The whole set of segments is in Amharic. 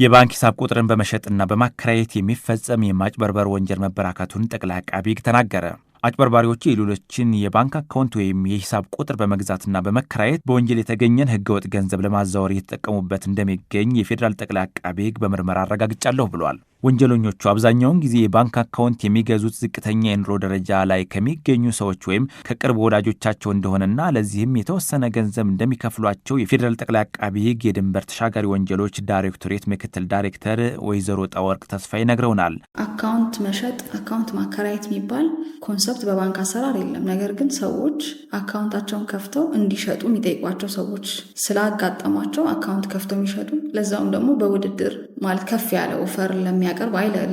የባንክ ሂሳብ ቁጥርን በመሸጥና በማከራየት የሚፈጸም የማጭበርበር ወንጀል መበራከቱን ጠቅላይ አቃቤ ሕግ ተናገረ። አጭበርባሪዎቹ የሌሎችን የባንክ አካውንት ወይም የሂሳብ ቁጥር በመግዛትና በመከራየት በወንጀል የተገኘን ህገወጥ ገንዘብ ለማዛወር እየተጠቀሙበት እንደሚገኝ የፌዴራል ጠቅላይ አቃቤ ሕግ በምርመራ አረጋግጫለሁ ብሏል። ወንጀለኞቹ አብዛኛውን ጊዜ የባንክ አካውንት የሚገዙት ዝቅተኛ የኑሮ ደረጃ ላይ ከሚገኙ ሰዎች ወይም ከቅርብ ወዳጆቻቸው እንደሆነና ለዚህም የተወሰነ ገንዘብ እንደሚከፍሏቸው የፌዴራል ጠቅላይ አቃቤ ሕግ የድንበር ተሻጋሪ ወንጀሎች ዳይሬክቶሬት ምክትል ዳይሬክተር ወይዘሮ ጣወርቅ ተስፋዬ ነግረውናል። አካውንት መሸጥ፣ አካውንት ማከራየት የሚባል ኮንሰፕት በባንክ አሰራር የለም። ነገር ግን ሰዎች አካውንታቸውን ከፍተው እንዲሸጡ የሚጠይቋቸው ሰዎች ስላጋጠሟቸው አካውንት ከፍተው የሚሸጡ ለዛውም ደግሞ በውድድር ማለት ከፍ ያለ ኦፈር ለሚያቀርብ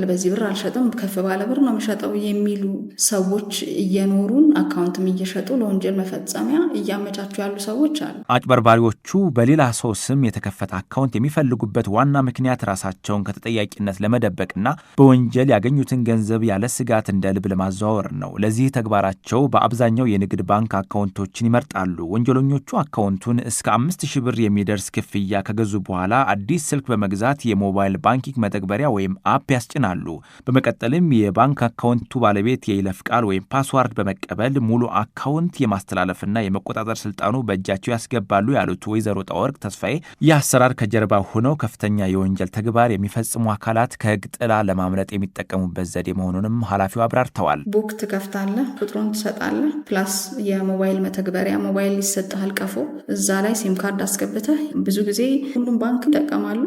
በዚህ ብር አልሸጥም ከፍ ባለ ብር ነው የምሸጠው የሚሉ ሰዎች እየኖሩን አካውንትም እየሸጡ ለወንጀል መፈጸሚያ እያመቻቹ ያሉ ሰዎች አሉ። አጭበርባሪዎቹ በሌላ ሰው ስም የተከፈተ አካውንት የሚፈልጉበት ዋና ምክንያት ራሳቸውን ከተጠያቂነት ለመደበቅና በወንጀል ያገኙትን ገንዘብ ያለ ስጋት እንደ ልብ ለማዘዋወር ነው። ለዚህ ተግባራቸው በአብዛኛው የንግድ ባንክ አካውንቶችን ይመርጣሉ። ወንጀለኞቹ አካውንቱን እስከ 5000 ብር የሚደርስ ክፍያ ከገዙ በኋላ አዲስ ስልክ በመግዛት የሞባይል ባንኪንግ መተግበሪያ ወይም አፕ ያስጭናሉ። በመቀጠልም የባንክ አካውንቱ ባለቤት የይለፍ ቃል ወይም ፓስዋርድ በመቀበል ሙሉ አካውንት የማስተላለፍና የመቆጣጠር ስልጣኑ በእጃቸው ያስገባሉ ያሉት ወይዘሮ ጣወርቅ ተስፋዬ ይህ አሰራር ከጀርባ ሆነው ከፍተኛ የወንጀል ተግባር የሚፈጽሙ አካላት ከህግ ጥላ ለማምለጥ የሚጠቀሙበት ዘዴ መሆኑንም ኃላፊው አብራርተዋል። ቡክ ትከፍታለህ፣ ቁጥሩን ትሰጣለህ፣ ፕላስ የሞባይል መተግበሪያ ሞባይል ይሰጥሃል ቀፎ፣ እዛ ላይ ሲም ካርድ አስገብተህ ብዙ ጊዜ ሁሉም ባንክ ይጠቀማሉ።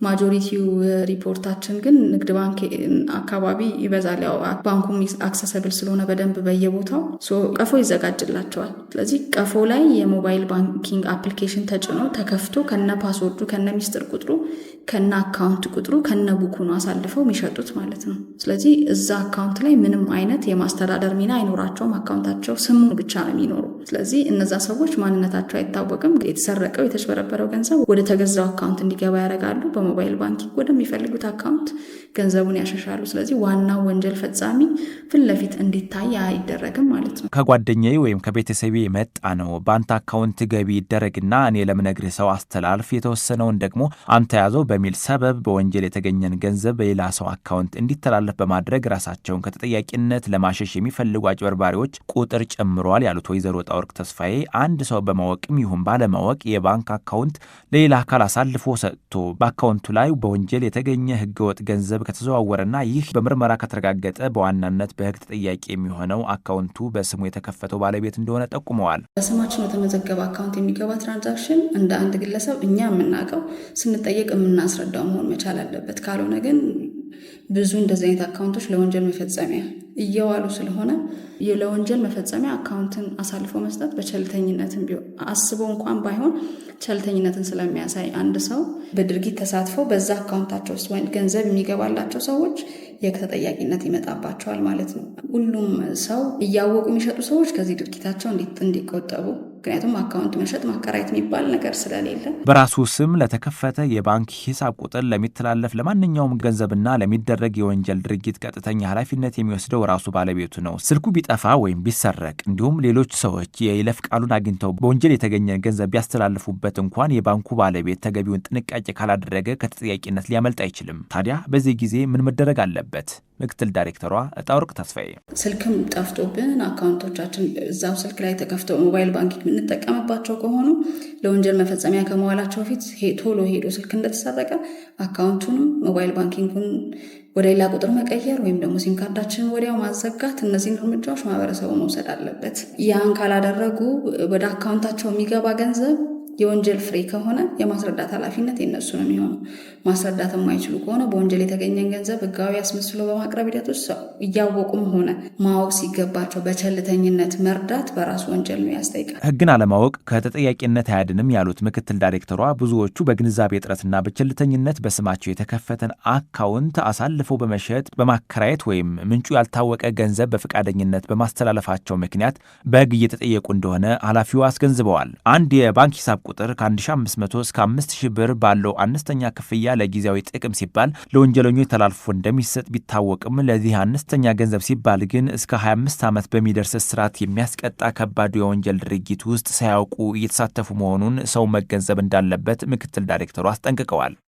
ማጆሪቲው ሪፖርታችን ግን ንግድ ባንክ አካባቢ ይበዛል። ያው ባንኩም አክሰሰብል ስለሆነ በደንብ በየቦታው ቀፎ ይዘጋጅላቸዋል። ስለዚህ ቀፎ ላይ የሞባይል ባንኪንግ አፕሊኬሽን ተጭኖ ተከፍቶ ከነ ፓስወርዱ ከነ ሚስጥር ቁጥሩ ከነ አካውንት ቁጥሩ ከነ ቡኩ ነው አሳልፈው የሚሸጡት ማለት ነው። ስለዚህ እዛ አካውንት ላይ ምንም አይነት የማስተዳደር ሚና አይኖራቸውም። አካውንታቸው ስሙ ብቻ ነው የሚኖሩ። ስለዚህ እነዛ ሰዎች ማንነታቸው አይታወቅም። የተሰረቀው የተጭበረበረው ገንዘብ ወደ ተገዛው አካውንት እንዲገባ ያደርጋሉ። በሞባይል ባንኪንግ ወደሚፈልጉት አካውንት ገንዘቡን ያሸሻሉ። ስለዚህ ዋናው ወንጀል ፈጻሚ ፊት ለፊት እንዲታይ አይደረግም ማለት ነው። ከጓደኛዬ ወይም ከቤተሰቤ የመጣ ነው በአንተ አካውንት ገቢ ይደረግና እኔ ለምነግርህ ሰው አስተላልፍ፣ የተወሰነውን ደግሞ አንተ ያዘው በሚል ሰበብ በወንጀል የተገኘን ገንዘብ በሌላ ሰው አካውንት እንዲተላለፍ በማድረግ ራሳቸውን ከተጠያቂነት ለማሸሽ የሚፈልጉ አጭበርባሪዎች ቁጥር ጨምሯል ያሉት ወይዘሮ ጣወርቅ ተስፋዬ አንድ ሰው በማወቅም ይሁን ባለማወቅ የባንክ አካውንት ለሌላ አካል አሳልፎ ሰጥቶ በአካውንቱ ላይ በወንጀል የተገኘ ህገወጥ ገንዘብ ከተዘዋወረና ይህ በምርመራ ከተረጋገጠ በዋናነት በህግ ተጠያቂ የሚሆነው አካውንቱ በስሙ የተከፈተው ባለቤት እንደሆነ ጠቁመዋል። በስማችን የተመዘገበ አካውንት የሚገባ ትራንዛክሽን እንደ አንድ ግለሰብ እኛ የምናውቀው ስንጠየቅ የምናስረዳው መሆን መቻል አለበት። ካልሆነ ግን ብዙ እንደዚህ አይነት አካውንቶች ለወንጀል መፈጸሚያ እየዋሉ ስለሆነ ለወንጀል መፈጸሚያ አካውንትን አሳልፎ መስጠት በቸልተኝነትም ቢሆን አስበው እንኳን ባይሆን ቸልተኝነትን ስለሚያሳይ አንድ ሰው በድርጊት ተሳትፎ በዛ አካውንታቸው ውስጥ ገንዘብ የሚገባላቸው ሰዎች የተጠያቂነት ይመጣባቸዋል ማለት ነው። ሁሉም ሰው እያወቁ የሚሸጡ ሰዎች ከዚህ ድርጊታቸው እንዲቆጠቡ፣ ምክንያቱም አካውንት መሸጥ ማከራየት የሚባል ነገር ስለሌለ በራሱ ስም ለተከፈተ የባንክ ሂሳብ ቁጥር ለሚተላለፍ ለማንኛውም ገንዘብና ለሚደረግ የወንጀል ድርጊት ቀጥተኛ ኃላፊነት የሚወስደው ራሱ ባለቤቱ ነው። ስልኩ ቢጠፋ ወይም ቢሰረቅ እንዲሁም ሌሎች ሰዎች የይለፍ ቃሉን አግኝተው በወንጀል የተገኘ ገንዘብ ቢያስተላልፉበት እንኳን የባንኩ ባለቤት ተገቢውን ጥንቃቄ ካላደረገ ከተጠያቂነት ሊያመልጥ አይችልም። ታዲያ በዚህ ጊዜ ምን መደረግ አለበት? ምክትል ዳይሬክተሯ ጣወርቅ ተስፋዬ ስልክም ጠፍቶብን አካውንቶቻችን እዛው ስልክ ላይ ተከፍተው ሞባይል ባንኪንግ የምንጠቀምባቸው ከሆኑ ለወንጀል መፈጸሚያ ከመዋላቸው በፊት ቶሎ ሄዶ ስልክ እንደተሰረቀ አካውንቱንም ሞባይል ባንኪንጉን ወደ ሌላ ቁጥር መቀየር ወይም ደግሞ ሲም ካርዳችንን ወዲያው ማዘጋት፣ እነዚህን እርምጃዎች ማህበረሰቡ መውሰድ አለበት። ያን ካላደረጉ ወደ አካውንታቸው የሚገባ ገንዘብ የወንጀል ፍሬ ከሆነ የማስረዳት ኃላፊነት የነሱ ነው የሚሆነው። ማስረዳት የማይችሉ ከሆነ በወንጀል የተገኘን ገንዘብ ህጋዊ አስመስሎ በማቅረብ ሂደት ውስጥ እያወቁም ሆነ ማወቅ ሲገባቸው በቸልተኝነት መርዳት በራሱ ወንጀል ነው ያስጠይቃል። ህግን አለማወቅ ከተጠያቂነት አያድንም ያሉት ምክትል ዳይሬክተሯ ብዙዎቹ በግንዛቤ እጥረትና በቸልተኝነት በስማቸው የተከፈተን አካውንት አሳልፈው በመሸጥ በማከራየት ወይም ምንጩ ያልታወቀ ገንዘብ በፈቃደኝነት በማስተላለፋቸው ምክንያት በህግ እየተጠየቁ እንደሆነ ኃላፊው አስገንዝበዋል። አንድ የባንክ ሂሳብ ቁጥር ከ1500 እስከ 5000 ብር ባለው አነስተኛ ክፍያ ለጊዜያዊ ጥቅም ሲባል ለወንጀለኞች ተላልፎ እንደሚሰጥ ቢታወቅም ለዚህ አነስተኛ ገንዘብ ሲባል ግን እስከ 25 ዓመት በሚደርስ እስራት የሚያስቀጣ ከባድ የወንጀል ድርጊት ውስጥ ሳያውቁ እየተሳተፉ መሆኑን ሰው መገንዘብ እንዳለበት ምክትል ዳይሬክተሩ አስጠንቅቀዋል።